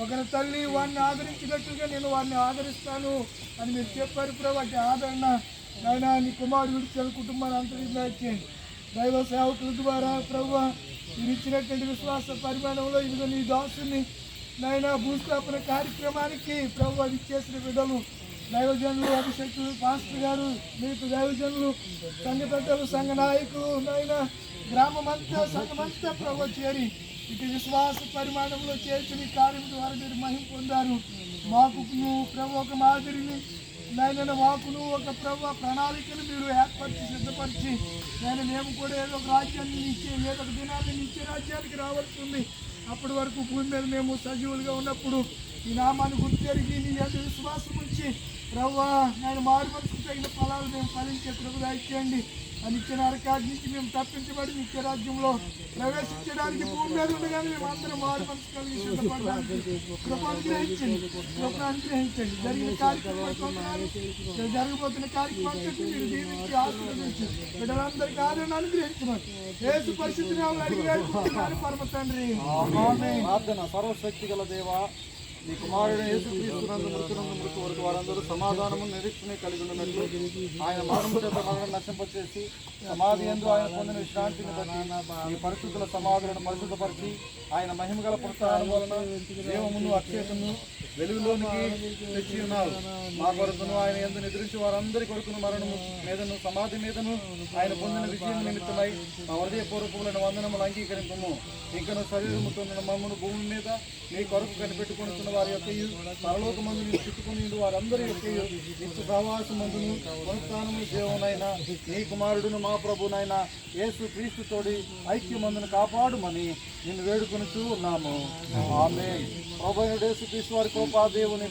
ఒకరి తల్లి వాడిని ఆదరించినట్టుగా నేను వాడిని ఆదరిస్తాను అని మీరు చెప్పారు ప్రభు. అంటే ఆదరణ నాయన నీ కుమారుడు విడిచిన కుటుంబాన్ని అంతరిందా ఇచ్చేయండి. దైవ సేవకుల ద్వారా ప్రభు మీరు ఇచ్చినటువంటి విశ్వాస పరిమాణంలో ఇదిగో నీ దాసుని నాయన భూస్థాపన కార్యక్రమానికి ప్రభు అది చేసిన బిడ్డలు దైవజనులు, అభిషేకులు, పాస్టర్ గారు, మీకు దైవజనులు, సంఘ పెద్దలు, సంఘ నాయకులు, నాయన గ్రామమంతా సంఘమంతా ప్రభు చేరి ఇటు విశ్వాస పరిమాణంలో చేసిన కార్యం ద్వారా మీరు మహిమ పొందారు. మాకు నువ్వు ప్రభు ఒక మాదిరిని నాయన మాకును ఒక ప్రభు ప్రణాళికను మీరు ఏర్పరిచి సిద్ధపరిచి నేను మేము కూడా ఏదో ఒక రాజ్యాన్ని ఇచ్చే ఏదో ఒక దినాన్ని ఇచ్చే రాజ్యానికి రావాల్సి ఉంది. అప్పటి వరకు భూమి మీద మేము సజీవులుగా ఉన్నప్పుడు ఈ నామాన్ని గుర్తెరిగి నీ యొక్క విశ్వాసం ఉంచి ప్రభు నేను మారు మనసుకు తగిన ఫలాలు మేము ఫలించే ప్రభు దయచేయండి. నిత్య నరకాటి నుంచి మేము తప్పించబడి నిత్య రాజ్యంలో ప్రవేశించడానికి భూమి మీద ఉండగానే మేము అందరం మారు మనసు కలిగి సిద్ధపడడానికి కృప అనుగ్రహించండి. జరిగిన కార్యక్రమాలు జరగబోతున్న కార్యక్రమాలు మీరు దీవించి ఆశీర్వదించి బిడ్డలందరికీ ఆదరణ అనుగ్రహించమని యేసు పరిస్థితిని అడిగి పరమ తండ్రి. సర్వశక్తి గల దేవా, నీ కుమారుడు యేసుక్రీస్తునందు మృతు వరకు వారందరూ సమాధానము నిరీక్షణ కలిగి ఉన్నట్లు ఆయన మరణం చేత మరణం నశింపచేసి సమాధి యందు ఆయన పొందిన విశ్రాంతిని బట్టి ఈ పరిశుద్ధుల సమాధులను పరిశుద్ధపరిచి ఆయన మహిమగల పునరుత్థానం వలన జీవమును అక్షయతను వెలుగులోనికి తెచ్చి ఉన్నారు. మా కొరకును ఆయన యందు నిద్రించి వారందరి కొరకును మరణము మీదను సమాధి మీదను ఆయన పొందిన విజయం నిమిత్తమై మా హృదయపూర్వకములైన వందనములు అంగీకరింపము. ఇంకను శరీరముతో మమ్మను భూమి మీద నీ కొరకు కనిపెట్టుకుని వారి యొక్క పరలోక మందుని చుట్టుకుని వారందరి యొక్క నిత్య సహవాస మందును పునరుత్థానము జీవనైనా నీ కుమారుడును మా ప్రభునైనా యేసు క్రీస్తుతోడి ఐక్యమందును కాపాడుమని నిన్ను వేడుకొనుచూ ఉన్నాము. ఆమేన్. ప్రభువైన యేసు క్రీస్తు వారి కృపా దేవుని